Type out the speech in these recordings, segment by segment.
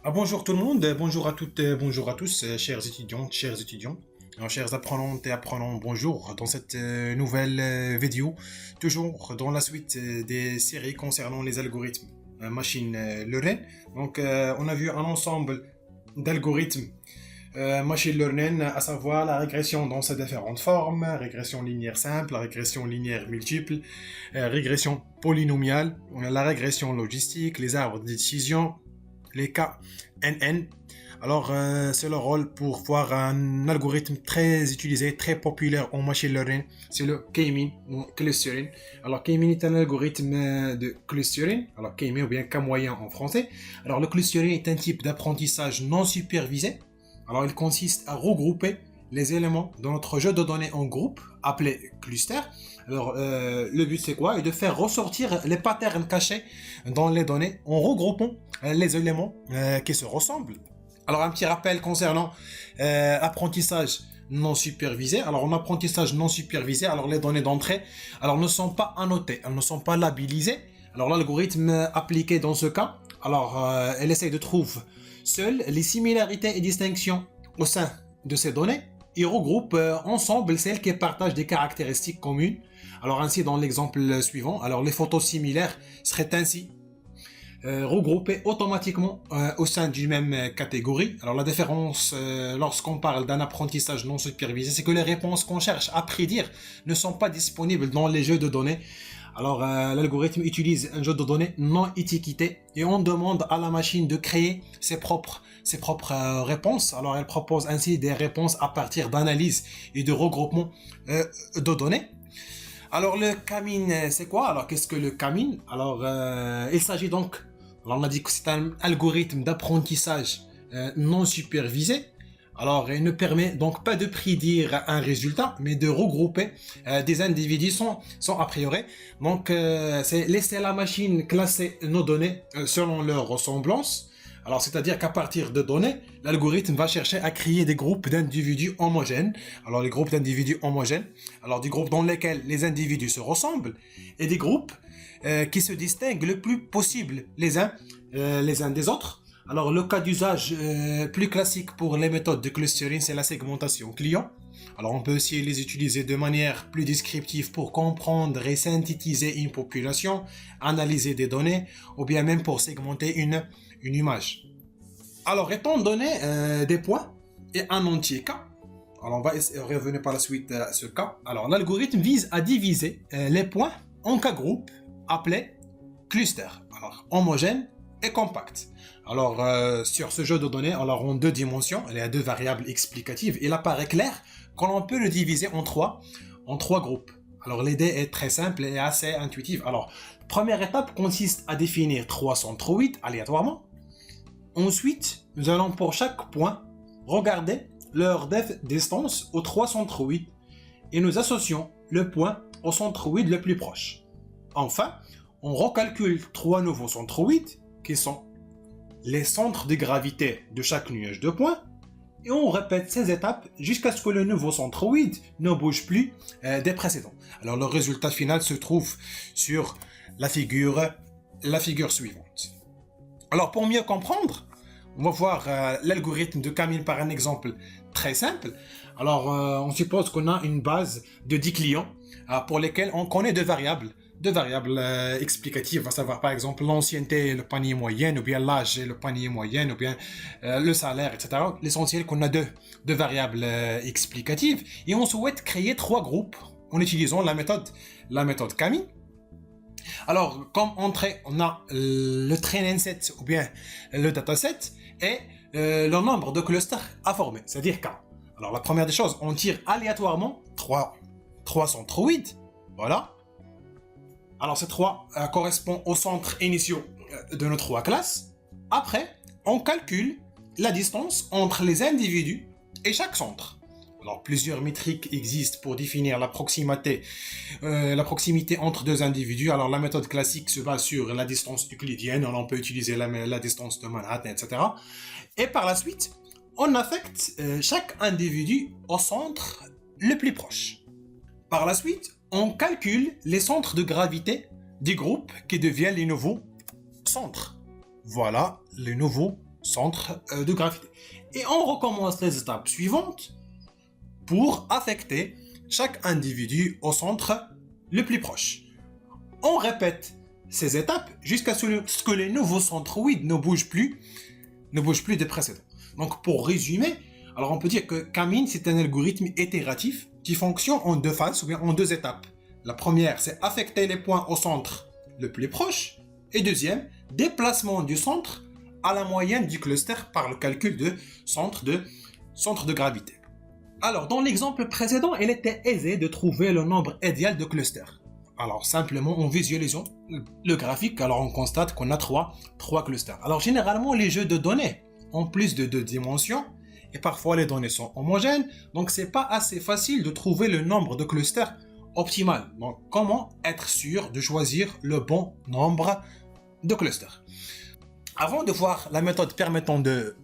Bonjour tout le monde, bonjour à toutes, bonjour à tous, chers étudiantes, chers étudiants, chers apprenantes et apprenants, bonjour dans cette nouvelle vidéo, toujours dans la suite des séries concernant les algorithmes machine learning. Donc, on a vu un ensemble d'algorithmes machine learning, à savoir la régression dans ses différentes formes, régression linéaire simple, la régression linéaire multiple, régression polynomiale, la régression logistique, les arbres de décision, les KNN. Alors, c'est le rôle pour voir un algorithme très utilisé, très populaire en machine learning, c'est le K-mean ou clustering. Alors, K-mean est un algorithme de clustering, alors K-mean ou bien K-moyen en français. Alors, le clustering est un type d'apprentissage non supervisé. Alors, il consiste à regrouper les éléments de notre jeu de données en groupe, appelé cluster. Alors, le but c'est quoi? Et de faire ressortir les patterns cachés dans les données en regroupant les éléments qui se ressemblent. Alors, un petit rappel concernant apprentissage non supervisé. Alors, en apprentissage non supervisé, alors les données d'entrée alors, ne sont pas annotées, elles ne sont pas labellisées. Alors, l'algorithme appliqué dans ce cas, alors, elle essaye de trouver seules les similarités et distinctions au sein de ces données et regroupe ensemble celles qui partagent des caractéristiques communes. Alors ainsi dans l'exemple suivant, alors les photos similaires seraient ainsi regroupées automatiquement au sein d'une même catégorie. Alors la différence lorsqu'on parle d'un apprentissage non supervisé, c'est que les réponses qu'on cherche à prédire ne sont pas disponibles dans les jeux de données. Alors, l'algorithme utilise un jeu de données non étiqueté et on demande à la machine de créer ses propres réponses. Alors, elle propose ainsi des réponses à partir d'analyses et de regroupements de données. Alors, le K-mean, c'est quoi? Alors, qu'est-ce que le K-mean? Alors, il s'agit donc, alors on a dit que c'est un algorithme d'apprentissage non supervisé. Alors, il ne permet donc pas de prédire un résultat, mais de regrouper des individus sans a priori. Donc, c'est laisser la machine classer nos données selon leur ressemblance. Alors, c'est-à-dire qu'à partir de données, l'algorithme va chercher à créer des groupes d'individus homogènes. Alors, les groupes d'individus homogènes, alors des groupes dans lesquels les individus se ressemblent, et des groupes qui se distinguent le plus possible les uns des autres. Alors, le cas d'usage plus classique pour les méthodes de clustering, c'est la segmentation client. Alors, on peut aussi les utiliser de manière plus descriptive pour comprendre et synthétiser une population, analyser des données, ou bien même pour segmenter une image. Alors, étant donné des points et un entier cas, alors on va revenir par la suite à ce cas. Alors, l'algorithme vise à diviser les points en cas groupes appelés clusters. Alors, homogène et compact. Alors, sur ce jeu de données, alors en deux dimensions, il y a deux variables explicatives. Il apparaît clair qu'on peut le diviser en trois groupes. Alors, l'idée est très simple et assez intuitive. Alors, première étape consiste à définir trois centroïdes aléatoirement. Ensuite, nous allons pour chaque point regarder leur distance aux trois centroïdes et nous associons le point au centroïde le plus proche. Enfin, on recalcule trois nouveaux centroïdes qui sont les centres de gravité de chaque nuage de points et on répète ces étapes jusqu'à ce que le nouveau centroïde ne bouge plus des précédents. Alors le résultat final se trouve sur la figure suivante. Alors pour mieux comprendre, on va voir l'algorithme de K-mean par un exemple très simple. Alors on suppose qu'on a une base de 10 clients pour lesquels on connaît deux variables explicatives, à savoir par exemple l'ancienneté et le panier moyen, ou bien l'âge et le panier moyen, ou bien le salaire, etc. L'essentiel qu'on a deux variables explicatives et on souhaite créer trois groupes en utilisant la méthode K-mean. Alors, comme entrée, on a le training set ou bien le dataset et le nombre de clusters à former, c'est-à-dire K. Alors, la première des choses, on tire aléatoirement trois centroïdes, voilà. Alors, ces trois correspondent aux centres initiaux de nos trois classes. Après, on calcule la distance entre les individus et chaque centre. Alors, plusieurs métriques existent pour définir la proximité entre deux individus. Alors, la méthode classique se base sur la distance euclidienne. Alors, on peut utiliser la distance de Manhattan, etc. Et par la suite, on affecte chaque individu au centre le plus proche. Par la suite, on calcule les centres de gravité des groupes qui deviennent les nouveaux centres. Voilà les nouveaux centre de gravité. Et on recommence les étapes suivantes pour affecter chaque individu au centre le plus proche. On répète ces étapes jusqu'à ce que les nouveaux centroïdes ne bougent plus des précédents. Donc pour résumer, alors on peut dire que Kamine, c'est un algorithme itératif qui fonctionne en deux phases ou bien en deux étapes. La première, c'est affecter les points au centre le plus proche. Et deuxième, déplacement du centre à la moyenne du cluster par le calcul de centre de gravité. Alors, dans l'exemple précédent, il était aisé de trouver le nombre idéal de clusters. Alors, simplement, en visualisant le graphique, alors on constate qu'on a trois clusters. Alors, généralement, les jeux de données ont plus de 2 dimensions et parfois les données sont homogènes, donc c'est pas assez facile de trouver le nombre de clusters optimal. Donc, comment être sûr de choisir le bon nombre de clusters? Avant de voir la méthode permettant de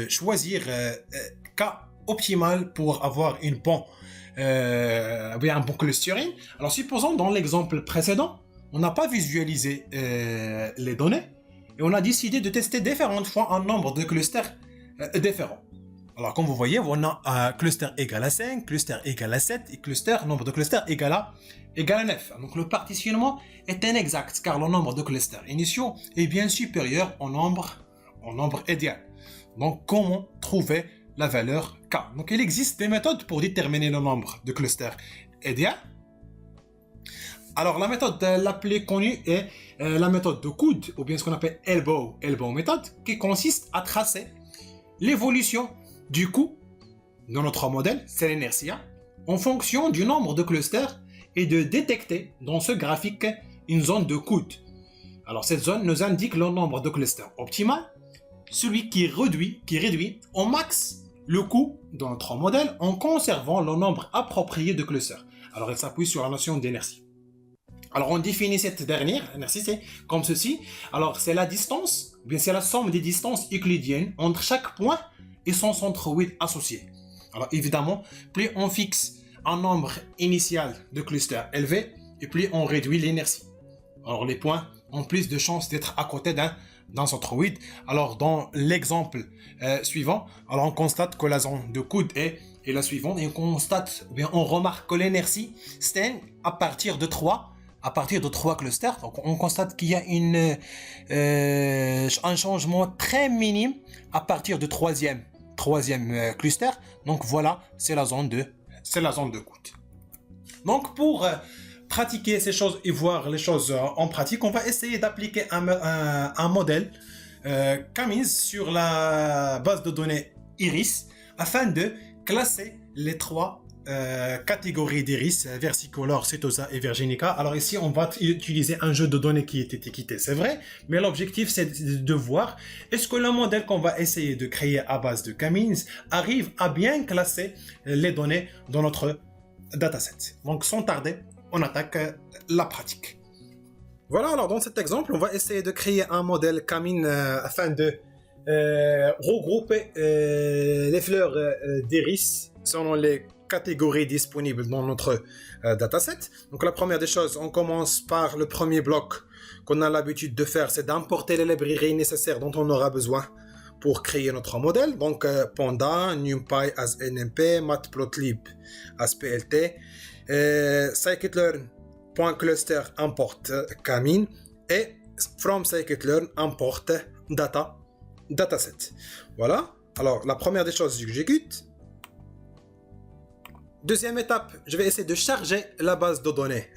choisir K optimal pour avoir un bon clustering, alors supposons dans l'exemple précédent, on n'a pas visualisé les données et on a décidé de tester différentes fois un nombre de clusters différents. Alors, comme vous voyez, on a un cluster égal à 5, cluster égal à 7 et nombre de clusters égal à 9. Donc, le partitionnement est inexact car le nombre de clusters initiaux est bien supérieur au nombre idéal. Donc, comment trouver la valeur K? Donc, il existe des méthodes pour déterminer le nombre de clusters idéal. Alors, la méthode la plus connue est la méthode de coude, ou bien ce qu'on appelle elbow méthode, qui consiste à tracer l'évolution du coût de notre modèle, c'est l'inertie, en fonction du nombre de clusters et de détecter dans ce graphique une zone de coude. Alors cette zone nous indique le nombre de clusters optimal, celui qui réduit au max le coût de notre modèle en conservant le nombre approprié de clusters. Alors elle s'appuie sur la notion d'inertie. Alors on définit cette dernière, l'inertie c'est comme ceci. Alors c'est la distance, ou bien c'est la somme des distances euclidiennes entre chaque point et son centroïde associé. Alors évidemment, plus on fixe un nombre initial de clusters élevé, et plus on réduit l'inertie. Alors les points ont plus de chances d'être à côté d'un centroïde. Alors dans l'exemple suivant, alors on constate que la zone de coude est la suivante, et on remarque que l'inertie s'éteint à partir de 3 clusters. Donc on constate qu'il y a un changement très minime à partir du troisième cluster. Donc voilà, c'est la zone de coude. Donc pour pratiquer ces choses et voir les choses en pratique, on va essayer d'appliquer un modèle Kamine sur la base de données Iris afin de classer les trois catégories d'iris, versicolor, setosa et virginica. Alors ici, on va utiliser un jeu de données qui est étiqueté, c'est vrai, mais l'objectif, c'est de voir est-ce que le modèle qu'on va essayer de créer à base de Kamine arrive à bien classer les données dans notre dataset. Donc, sans tarder, on attaque la pratique. Voilà, alors dans cet exemple, on va essayer de créer un modèle Kamine afin de regrouper les fleurs d'iris selon les catégories disponibles dans notre dataset. Donc la première des choses, on commence par le premier bloc qu'on a l'habitude de faire, c'est d'importer les librairies nécessaires dont on aura besoin pour créer notre modèle. Donc Panda, NumPy as NMP, Matplotlib as PLT, scikit-learn.cluster import Kamine et from scikit-learn import dataset. Voilà. Alors la première des choses, j'exécute. Deuxième étape, je vais essayer de charger la base de données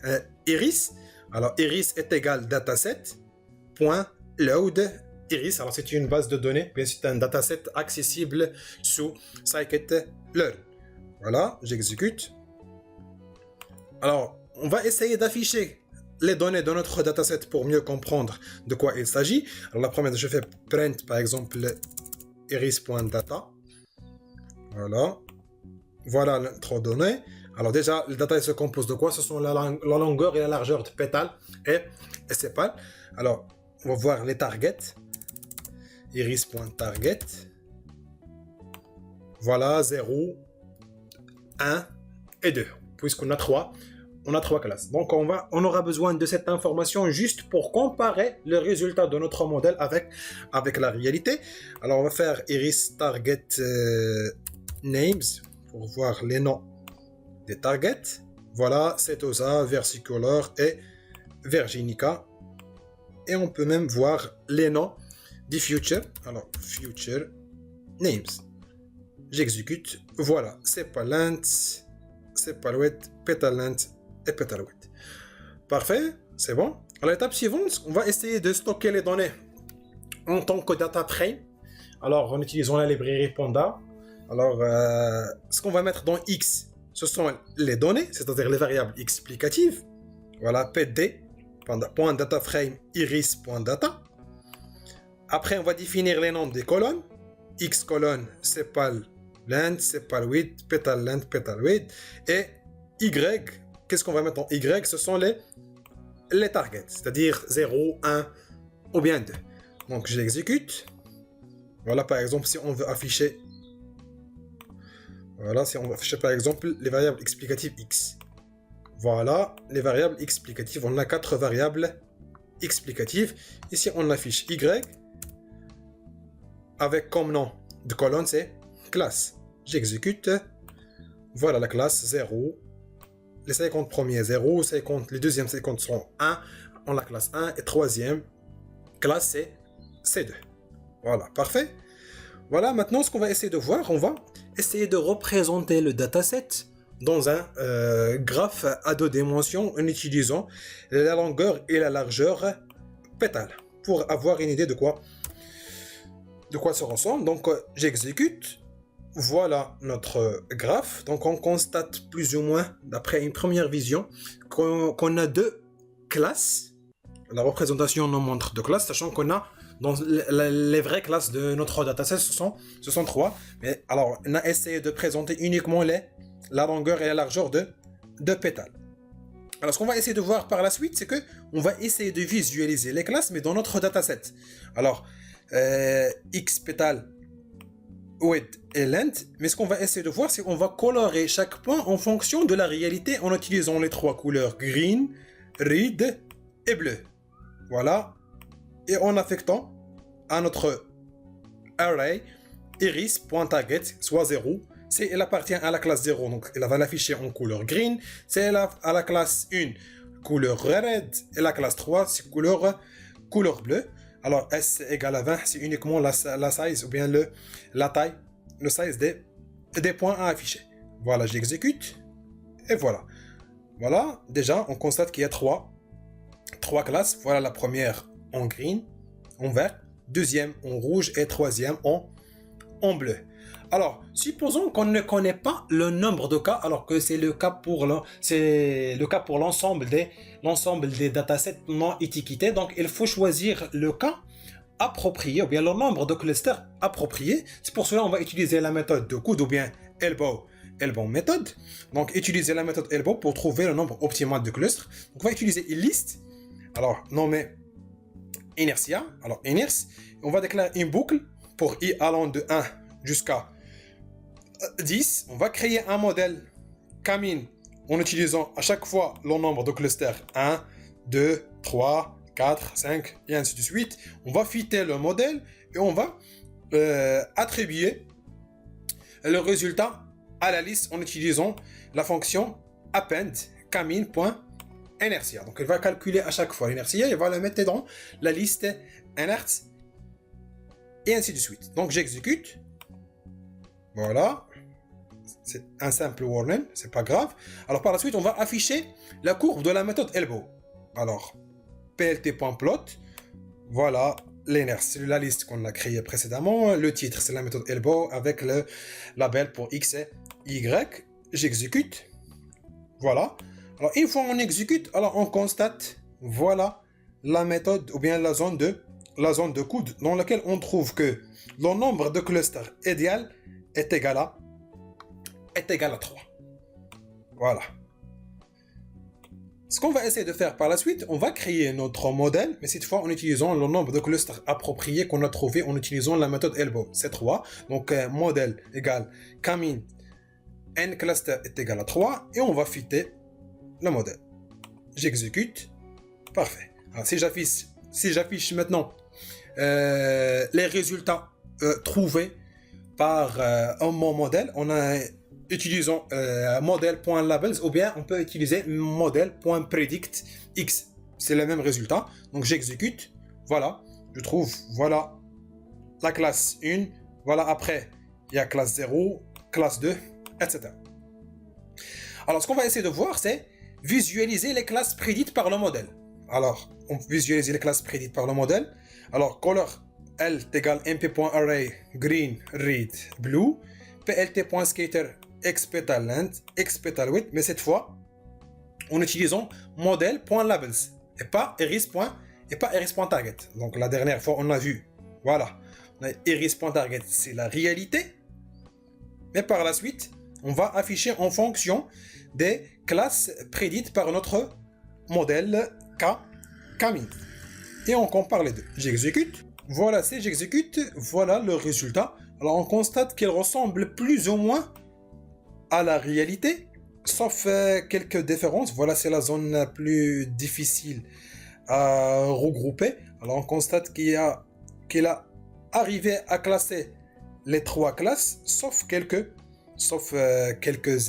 Iris. Alors Iris est égal dataset.load Iris. Alors c'est une base de données, bien c'est un dataset accessible sous scikit-learn. Voilà, j'exécute. Alors on va essayer d'afficher les données de notre dataset pour mieux comprendre de quoi il s'agit. Alors la première, je fais print par exemple iris.data. Voilà notre donnée. Alors déjà, le data se compose de quoi? Ce sont la longueur et la largeur de pétales et sépales. Alors, on va voir les targets. Iris.target. Voilà, 0, 1 et 2. Puisqu'on a 3, on a 3 classes. Donc on aura besoin de cette information juste pour comparer le résultat de notre modèle avec la réalité. Alors on va faire iris target names pour voir les noms des targets. Voilà, Setosa, Versicolor et Virginica. Et on peut même voir les noms des future. Alors, future names. J'exécute. Voilà, Sepalent, Sepalouet, Petalant et Petalouet. Parfait, c'est bon. À l'étape suivante, on va essayer de stocker les données en tant que data frame. Alors, en utilisant la librairie Panda. Alors, ce qu'on va mettre dans X, ce sont les données, c'est-à-dire les variables explicatives. Voilà, PD, point data frame, iris.data. Après, on va définir les nombres des colonnes. X colonne, sepal length, sepal width, petal length, petal width. Et Y, qu'est-ce qu'on va mettre en Y? Ce sont les targets, c'est-à-dire 0, 1 ou bien 2. Donc, je l'exécute. Voilà, par exemple, si on veut afficher... Voilà, si on va afficher par exemple les variables explicatives X. Voilà, les variables explicatives. On a 4 variables explicatives. Ici, on affiche Y. Avec comme nom de colonne, c'est classe. J'exécute. Voilà la classe 0. Les 50 premiers 0. Les deuxièmes 50 sont 1. On a la classe 1. Et troisième classe, c'est C2. Voilà, parfait. Voilà, maintenant, ce qu'on va essayer de voir, on va essayer de représenter le dataset dans un graphe à 2 dimensions en utilisant la longueur et la largeur pétale pour avoir une idée de quoi ça ressemble. Donc, j'exécute. Voilà notre graphe. Donc, on constate plus ou moins, d'après une première vision, qu'on a 2 classes. La représentation nous montre 2 classes, sachant qu'on a dans les vraies classes de notre dataset, ce sont 3. Mais alors, on a essayé de présenter uniquement la longueur et la largeur de pétales. Alors, ce qu'on va essayer de voir par la suite, c'est que on va essayer de visualiser les classes, mais dans notre dataset. Alors, X pétale, width et length. Mais ce qu'on va essayer de voir, c'est qu'on va colorer chaque point en fonction de la réalité en utilisant les 3 couleurs green, red et bleu. Voilà. Et en affectant à notre array iris.target soit 0, elle appartient à la classe 0, donc elle va l'afficher en couleur green. C'est à la classe 1 couleur red et la classe 3 c'est couleur bleue. Alors S égale à 20, c'est uniquement la size ou bien la taille, le size des points à afficher. Voilà, j'exécute et voilà. Voilà, déjà on constate qu'il y a 3 classes. Voilà la première en green, en vert, deuxième en rouge et troisième en bleu. Alors, supposons qu'on ne connaît pas le nombre de cas, alors que c'est le cas pour l'ensemble des datasets non étiquetés. Donc, il faut choisir le cas approprié, ou bien le nombre de clusters appropriés. C'est pour cela qu'on va utiliser la méthode de coude, ou bien elbow méthode. Donc, utiliser la méthode elbow pour trouver le nombre optimal de clusters. Donc, on va utiliser une liste. Alors, nommer inertia. Alors, iners, on va déclarer une boucle pour i allant de 1 jusqu'à 10. On va créer un modèle Camin en utilisant à chaque fois le nombre de clusters 1, 2, 3, 4, 5 et ainsi de suite. On va fitter le modèle et on va attribuer le résultat à la liste en utilisant la fonction append camin.inertia. Donc, il va calculer à chaque fois l'inertia et va le mettre dans la liste inert et ainsi de suite. Donc, j'exécute. Voilà. C'est un simple warning, c'est pas grave. Alors, par la suite, on va afficher la courbe de la méthode elbow. Alors, plt.plot. Voilà, l'inert, c'est la liste qu'on a créée précédemment. Le titre, c'est la méthode elbow avec le label pour x et y. J'exécute. Voilà. Alors, une fois on exécute, alors on constate, voilà, la méthode ou bien la zone de coude dans laquelle on trouve que le nombre de clusters idéal est égal à 3. Voilà. Ce qu'on va essayer de faire par la suite, on va créer notre modèle, mais cette fois en utilisant le nombre de clusters appropriés qu'on a trouvé en utilisant la méthode elbow. C'est 3. Donc, modèle égale camin n cluster est égal à 3 et on va fitter le modèle. J'exécute. Parfait. Alors, si j'affiche maintenant les résultats trouvés par mon modèle, on a utilisons model.labels ou bien on peut utiliser model.predictx. C'est le même résultat. Donc j'exécute. Voilà. Je trouve, voilà la classe 1. Voilà, après, il y a classe 0, classe 2, etc. Alors, ce qu'on va essayer de voir, c'est visualiser les classes prédites par le modèle. Alors, on visualise les classes prédites par le modèle. Alors, color L égale mp.array green, red, blue, plt.skater, xpetalLength, xpetalWidth, mais cette fois, en utilisant model.labels et pas iris.target. Donc, la dernière fois, on a vu, voilà, iris.target, c'est la réalité. Mais par la suite, on va afficher en fonction des classes prédites par notre modèle Kmin. Et on compare les deux. J'exécute. Voilà, si j'exécute, voilà le résultat. Alors on constate qu'il ressemble plus ou moins à la réalité, sauf quelques différences. Voilà, c'est la zone la plus difficile à regrouper. Alors on constate qu'il a arrivé à classer les trois classes, sauf quelques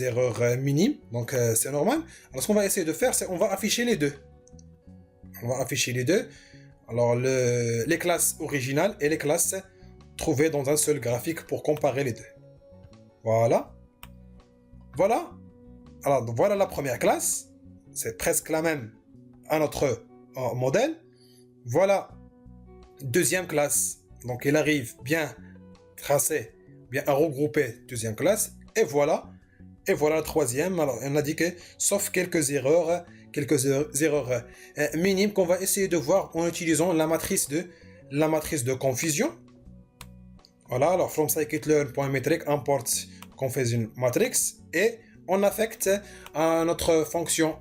erreurs minimes. Donc c'est normal. Alors ce qu'on va essayer de faire, c'est on va afficher les deux. On va afficher les deux. Alors les classes originales et les classes trouvées dans un seul graphique pour comparer les deux. Voilà. Voilà. Alors voilà la première classe. C'est presque la même à notre modèle. Voilà. Deuxième classe. Donc il arrive bien tracé, bien à regrouper deuxième classe. Et voilà la troisième. Alors on a dit que sauf quelques erreurs minimes qu'on va essayer de voir en utilisant la matrice de confusion. Voilà, alors from scikit-learn.metric import confusion matrix et on affecte à notre fonction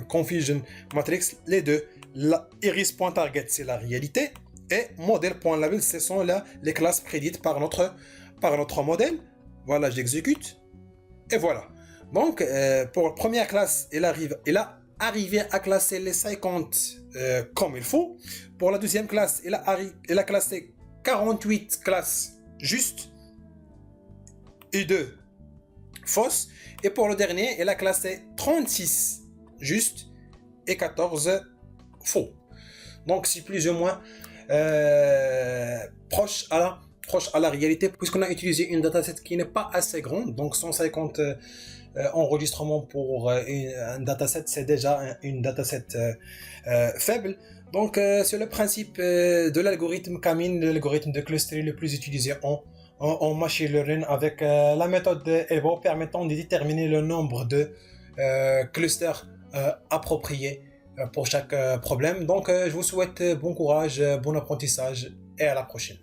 confusion matrix les deux. La iris.target c'est la réalité et model.label ce sont les classes prédites par notre modèle. Voilà, j'exécute et voilà. Donc pour la première classe, il a arrivé à classer les 50 comme il faut. Pour la deuxième classe, il a classé 48 classes justes et 2 fausses. Et pour le dernier, il a classé 36 justes et 14 faux. Donc c'est plus ou moins proche à la réalité, puisqu'on a utilisé une dataset qui n'est pas assez grande. Donc 150 enregistrements pour un dataset, c'est déjà une dataset faible. Donc c'est le principe de l'algorithme Kmin, l'algorithme de clustering le plus utilisé en machine learning, avec la méthode EVO permettant de déterminer le nombre de clusters appropriés pour chaque problème. Donc je vous souhaite bon courage, bon apprentissage et à la prochaine.